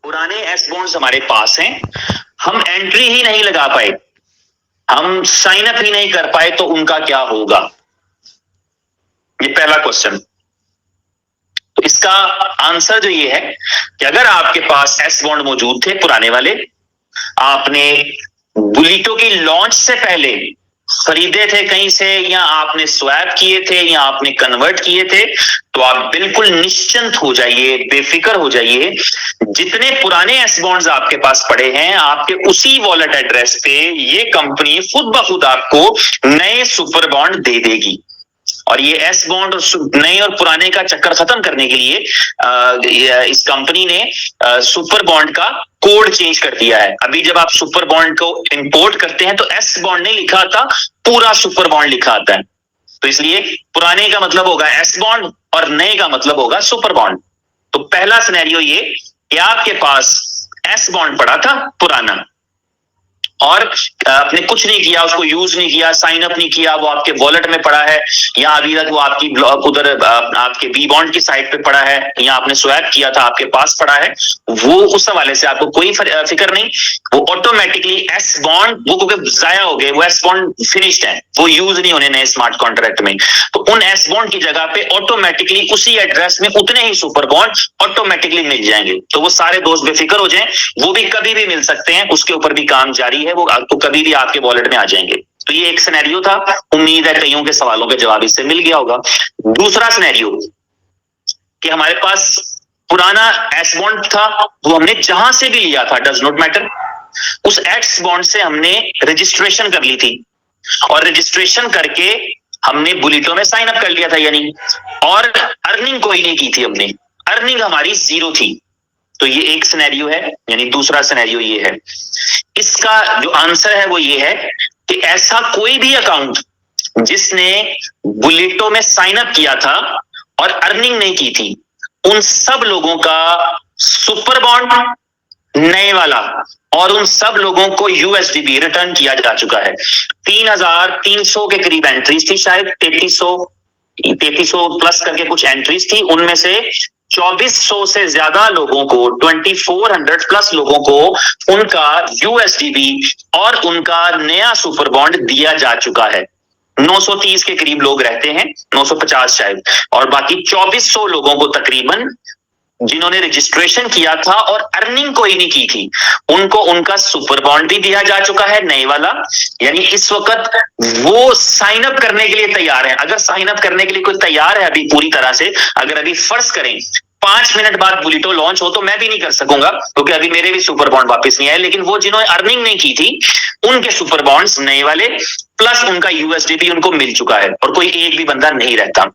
पुराने S bonds हमारे पास हैं, हम एंट्री ही नहीं लगा पाए, हम साइन अप ही नहीं कर पाए, तो उनका क्या होगा? ये पहला क्वेश्चन। तो इसका आंसर जो ये है कि अगर आपके पास एस बॉन्ड मौजूद थे पुराने वाले, आपने बुलिटो की लॉन्च से पहले खरीदे थे कहीं से, या आपने स्वैप किए थे, या आपने कन्वर्ट किए थे, तो आप बिल्कुल निश्चिंत हो जाइए, बेफिक्र हो जाइए। जितने पुराने एस बॉन्ड्स आपके पास पड़े हैं, आपके उसी वॉलेट एड्रेस पे ये कंपनी खुद ब खुद आपको नए सुपर बॉन्ड दे देगी। और ये एस बॉन्ड और नए और पुराने का चक्कर खत्म करने के लिए इस कंपनी ने सुपर बॉन्ड का कोड चेंज कर दिया है। अभी जब आप सुपर बॉन्ड को इंपोर्ट करते हैं तो एस बॉन्ड नहीं लिखा आता, पूरा सुपर बॉन्ड लिखा आता है। तो इसलिए पुराने का मतलब होगा एस बॉन्ड और नए का मतलब होगा सुपर बॉन्ड। तो पहला सिनेरियो ये कि आपके पास एस बॉन्ड पड़ा था पुराना, और आपने कुछ नहीं किया, उसको यूज नहीं किया, साइन अप नहीं किया, वो आपके वॉलेट में पड़ा है, या अभी तक वो आपकी उधर आपके बी बॉन्ड की साइट पे पड़ा है, या आपने स्वैप किया था आपके पास पड़ा है, वो उस हवाले से आपको कोई फिक्र नहीं। वो ऑटोमेटिकली एस बॉन्ड, वो क्योंकि जाया हो गए, वो एस बॉन्ड फिनिश्ड है, वो यूज नहीं होने नए स्मार्ट कॉन्ट्रैक्ट में, तो उन एस बॉन्ड की जगह पे ऑटोमेटिकली उसी एड्रेस में उतने ही सुपर बॉन्ड ऑटोमेटिकली मिल जाएंगे। तो वो सारे दोस्त बेफिक्र हो जाएं, वो भी कभी भी मिल सकते हैं, उसके ऊपर भी काम जारी है, वो आपको कभी भी आपके वॉलेट में आ जाएंगे। तो ये एक सिनेरियो था, उम्मीद है कईयों के सवालों के जवाब इससे मिल गया होगा। दूसरा सिनेरियो कि हमारे पास पुराना एस बॉन्ड था, वो हमने जहां से भी लिया था, डज नॉट मैटर, उस एस बॉन्ड से हमने रजिस्ट्रेशन कर ली थी, और रजिस्ट्रेशन करके हमने बुलिटो में साइन अप कर लिया था, यानी और अर्निंग कोई नहीं की थी हमने, अर्निंग हमारी जीरो थी। तो ये एक सिनेरियो है, यानी दूसरा सिनेरियो ये है। इसका जो आंसर है वो ये है कि ऐसा कोई भी अकाउंट जिसने बुलिटो में साइन अप किया था और अर्निंग नहीं की थी, उन सब लोगों का सुपर बॉन्ड नए वाला, और उन सब लोगों को यूएसडीबी रिटर्न किया जा चुका है। 3300 के करीब एंट्रीज थी, शायद 3300 प्लस करके कुछ एंट्रीज थी, उनमें से 2400 से ज्यादा लोगों को, 2400 प्लस लोगों को उनका यूएसडीबी और उनका नया सुपर बॉन्ड दिया जा चुका है। 930 के करीब लोग रहते हैं, 950 शायद, और बाकी 2400 लोगों को तकरीबन, जिन्होंने रजिस्ट्रेशन किया था और अर्निंग कोई नहीं की थी, उनको उनका सुपर बॉन्ड भी दिया जा चुका है, नए वाला। यानी इस वक्त वो साइन अप करने के लिए तैयार है। अगर साइन अप करने के लिए कोई तैयार है अभी पूरी तरह से, अगर अभी फर्ज करें 5 मिनट बाद बुलिटो लॉन्च हो, तो मैं भी नहीं कर सकूंगा क्योंकि अभी मेरे भी सुपर बॉन्ड वापस नहीं आए, लेकिन वो जिन्होंने अर्निंग नहीं की थी उनके सुपर बॉन्ड्स नए वाले प्लस उनका यूएसडीबी उनको मिल चुका है, और कोई एक भी बंदा नहीं रहता।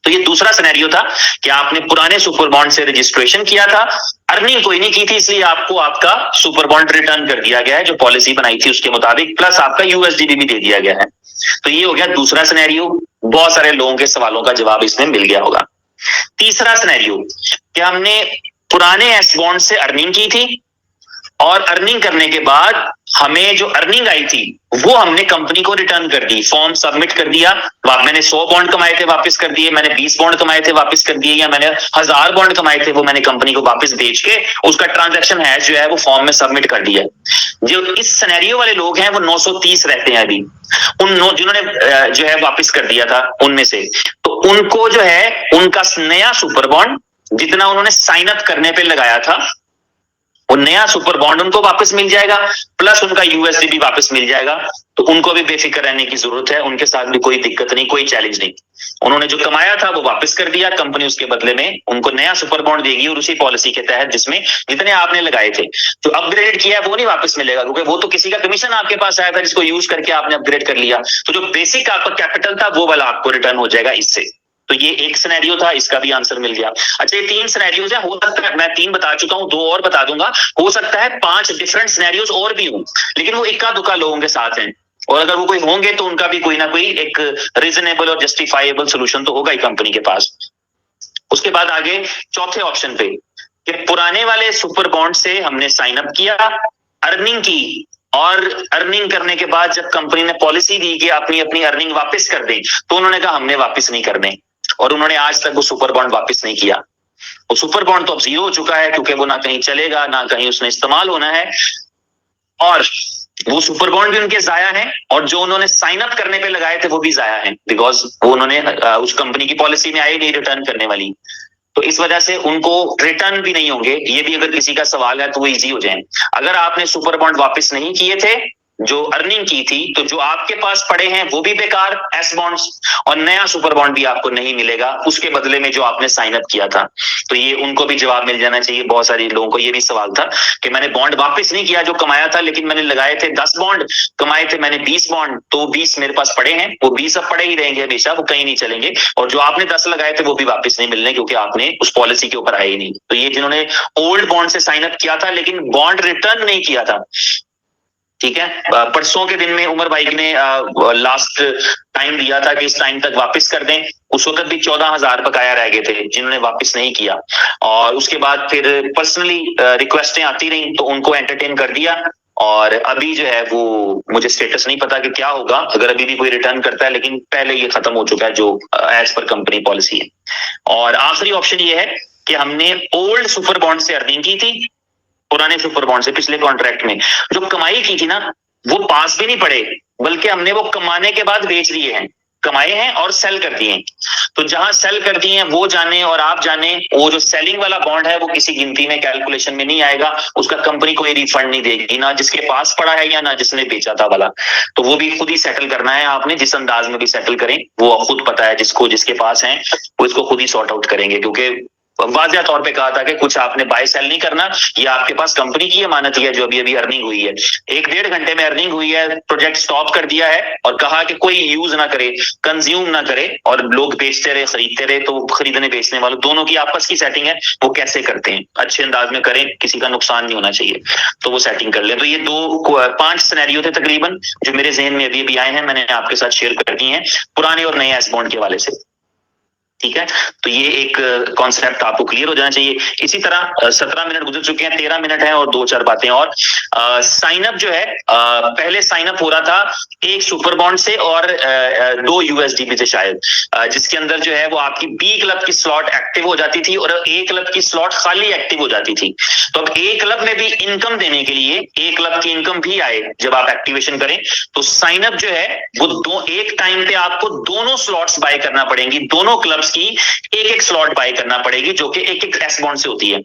तो ये दूसरा सिनेरियो था कि आपने पुराने सुपर बॉन्ड से रजिस्ट्रेशन किया था, अर्निंग कोई नहीं की थी, इसलिए आपको आपका सुपर बॉन्ड रिटर्न कर दिया गया है जो पॉलिसी बनाई थी उसके मुताबिक, प्लस आपका यूएसडीबी भी दे दिया गया है। तो ये हो गया दूसरा सिनेरियो। बहुत सारे लोगों के सवालों का जवाब इसमें मिल गया होगा। तीसरा सिनेरियो कि हमने पुराने एस बॉन्ड से अर्निंग की थी, और अर्निंग करने के बाद हमें जो अर्निंग आई थी वो हमने कंपनी को रिटर्न कर दी, फॉर्म सबमिट कर दिया, मैंने 100 बॉन्ड कमाए थे वापस कर दिए, मैंने 20 बॉन्ड कमाए थे वापस कर दिए, या मैंने 1000 बॉन्ड कमाए थे वो मैंने कंपनी को वापस बेच के उसका ट्रांजैक्शन है जो है वो फॉर्म में सबमिट कर दिया। जो इस सिनेरियो वाले लोग हैं वो 930 रहते हैं अभी, जिन्होंने जो है वापस कर दिया था उनमें से, तो उनको जो है उनका नया सुपर बॉन्ड जितना उन्होंने साइन अप करने पे लगाया था, वो नया सुपर बॉन्ड उनको वापस मिल जाएगा, प्लस उनका यूएसडीबी वापस मिल जाएगा। तो उनको भी बेफिक्र रहने की जरूरत है, उनके साथ भी कोई दिक्कत नहीं, कोई चैलेंज नहीं। उन्होंने जो कमाया था वो वापस कर दिया, कंपनी उसके बदले में उनको नया सुपर बॉन्ड देगी, और उसी पॉलिसी के तहत जिसमें जितने आपने लगाए थे। जो अपग्रेड किया है वो नहीं वापस मिलेगा, क्योंकि वो तो किसी का कमीशन आपके पास आया था जिसको यूज करके आपने अपग्रेड कर लिया। तो जो बेसिक आपका कैपिटल था वो वाला आपको रिटर्न हो जाएगा इससे। तो ये एक सिनेरियो था, इसका भी आंसर मिल गया। अच्छा, ये 3 सिनेरियोज है, हो सकता है मैं 3 बता चुका हूं, 2 और बता दूंगा, हो सकता है 5 डिफरेंट सिनेरियोज और भी हों, लेकिन वो इक्का दुक्का लोगों के साथ हैं, और अगर वो कोई होंगे तो उनका भी कोई ना कोई एक रीजनेबल और जस्टिफाइबल सोल्यूशन तो होगा ही कंपनी के पास। उसके बाद आगे चौथे ऑप्शन पे कि पुराने वाले सुपर बॉन्ड से हमने साइन अप किया, अर्निंग की, और अर्निंग करने के बाद जब कंपनी ने पॉलिसी दी कि अपनी अपनी अर्निंग वापस कर दें, तो उन्होंने कहा हमने वापस नहीं करने, और उन्होंने आज तक वो सुपर बॉन्ड वापस नहीं किया। वो सुपर बॉन्ड तो अब जीरो हो चुका है, क्योंकि वो ना कहीं चलेगा ना कहीं उसने इस्तेमाल होना है, और वो सुपर बॉन्ड भी उनके जाया हैं, और जो उन्होंने साइन अप करने पे लगाए थे वो भी जाया हैं, बिकॉज वो उन्होंने उस कंपनी की पॉलिसी में आई नहीं रिटर्न करने वाली। तो इस वजह से उनको रिटर्न भी नहीं होंगे। ये भी अगर किसी का सवाल है तो वो इजी हो जाए। अगर आपने सुपर बॉन्ड वापस नहीं किए थे, जो अर्निंग की थी, तो जो आपके पास पड़े हैं वो भी बेकार एस बॉन्ड्स, और नया सुपर बॉन्ड भी आपको नहीं मिलेगा उसके बदले में जो आपने साइन अप किया था। तो ये उनको भी जवाब मिल जाना चाहिए। बहुत सारे लोगों को ये भी सवाल था कि मैंने बॉन्ड वापस नहीं किया जो कमाया था, लेकिन मैंने लगाए थे 10 बॉन्ड, कमाए थे मैंने 20 बॉन्ड, तो 20 मेरे पास पड़े हैं, वो 20 अब पड़े ही रहेंगे हमेशा, वो कहीं नहीं चलेंगे, और जो आपने 10 लगाए थे वो भी वापस नहीं मिलने, क्योंकि आपने उस पॉलिसी के ऊपर आए ही नहीं। तो ये जिन्होंने ओल्ड बॉन्ड से साइन अप किया था लेकिन बॉन्ड रिटर्न नहीं किया था, ठीक है, परसों के दिन में उमर भाई ने लास्ट टाइम दिया था कि इस टाइम तक वापस कर दें, उस वक्त भी 14,000 बकाया रह गए थे जिन्होंने वापस नहीं किया, और उसके बाद फिर पर्सनली रिक्वेस्टें आती रही तो उनको एंटरटेन कर दिया, और अभी जो है वो मुझे स्टेटस नहीं पता कि क्या होगा अगर अभी भी कोई रिटर्न करता है, लेकिन पहले ये खत्म हो चुका है जो एज पर कंपनी पॉलिसी है। और आखिरी ऑप्शन ये है कि हमने ओल्ड सुपर बॉन्ड से अर्निंग की थी, पुराने सुपर बॉन्ड से पिछले कॉन्ट्रैक्ट में जो कमाई की थी ना, वो पास भी नहीं पड़े, बल्कि हमने वो कमाने के बाद बेच दिए हैं, कमाए हैं और सेल कर दिए हैं। तो जहां सेल कर दिए हैं वो जाने और आप जाने, वो जो सेलिंग वाला बॉन्ड है वो किसी गिनती में कैलकुलेशन में नहीं आएगा, उसका कंपनी कोई रिफंड नहीं देगी, ना जिसके पास पड़ा है या ना जिसने बेचा था वाला। तो वो भी खुद ही सेटल करना है आपने, जिस अंदाज में भी सेटल करें वो खुद पता है, जिसको जिसके पास है वो इसको खुद ही सॉर्ट आउट करेंगे, क्योंकि वाजिया तौर पे कहा था कि कुछ आपने बाय सेल नहीं करना, ये आपके पास कंपनी की अमानत है जो अभी अभी अर्निंग हुई है, 1-1.5 घंटे में अर्निंग हुई है, प्रोजेक्ट स्टॉप कर दिया है और कहा कि कोई यूज ना करे, कंज्यूम ना करे, और लोग बेचते रहे खरीदते रहे, तो खरीदने बेचने वालों दोनों की आपस की सेटिंग है, वो कैसे करते हैं अच्छे अंदाज में करें, किसी का नुकसान नहीं होना चाहिए, तो वो सेटिंग कर ले। तो ये 5 सिनेरियो थे तकरीबन जो मेरे जहन में अभी अभी आए हैं, मैंने आपके साथ शेयर कर दिए हैं पुराने और नए एस बॉन्ड के हवाले से, ठीक है। तो ये एक कॉन्सेप्ट आपको क्लियर हो जाना चाहिए। इसी तरह 17 मिनट गुजर चुके हैं, 13 मिनट है और 2-4 बातें और। साइन अप जो है, पहले साइन अप हो रहा था एक सुपर बॉन्ड से और 2 यूएसडीपी से शायद, जिसके अंदर जो है वो आपकी बी क्लब की स्लॉट एक्टिव हो जाती थी और ए क्लब की स्लॉट खाली एक्टिव हो जाती थी। तो अब ए क्लब में भी इनकम देने के लिए ए क्लब की इनकम भी आए जब आप एक्टिवेशन करें, तो साइन अप जो है वो एक टाइम पे आपको दोनों स्लॉट्स बाय करना पड़ेंगी, दोनों क्लब्स की एक स्लॉट बाय करना पड़ेगी जो कि एक एस बॉन्ड से होती है।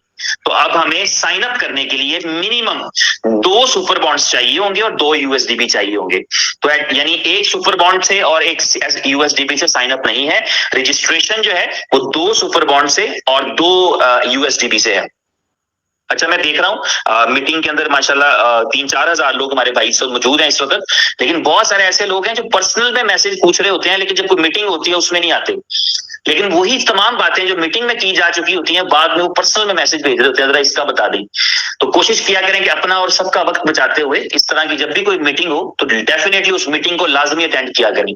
तो अब हमें साइन अप करने के लिए मिनिमम 2 सुपर बॉन्ड्स चाहिए होंगे और 2 यूएसडीपी चाहिए होंगे। तो यानी एक सुपर बॉन्ड से और एक यूएसडीपी से साइन अप नहीं है, रजिस्ट्रेशन जो है वो 2 सुपर बॉन्ड से और 2 यूएसडीपी से है। अच्छा, मैं देख रहा हूँ मीटिंग के अंदर माशाल्लाह 3-4 हजार लोग हमारे भाई सब मौजूद हैं इस वक्त, लेकिन बहुत सारे ऐसे लोग हैं जो पर्सनल में मैसेज पूछ रहे होते हैं, लेकिन जब कोई मीटिंग होती है उसमें नहीं आते। लेकिन वही तमाम बातें जो मीटिंग में की जा चुकी होती हैं बाद में वो पर्सनल में मैसेज भेज रहे होते हैं, जरा इसका बता दें। तो कोशिश किया करें कि अपना और सबका वक्त बचाते हुए इस तरह की जब भी कोई मीटिंग हो तो डेफिनेटली उस मीटिंग को लाजमी अटेंड किया करें,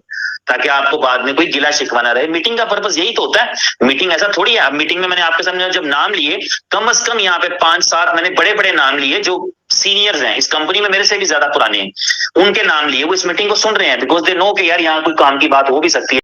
ताकि आपको बाद में कोई गिला शिकवा ना रहे। मीटिंग का पर्पस यही तो होता है, मीटिंग ऐसा थोड़ी है। मीटिंग में मैंने आपके सामने जब नाम लिए, कम से कम यहाँ पे 5-7 मैंने बड़े बड़े नाम लिए जो सीनियर्स हैं इस कंपनी में, मेरे से भी ज्यादा पुराने हैं, उनके नाम लिए, वो इस मीटिंग को सुन रहे हैं बिकॉज दे नो कि यार यहाँ कोई काम की बात हो भी सकती है।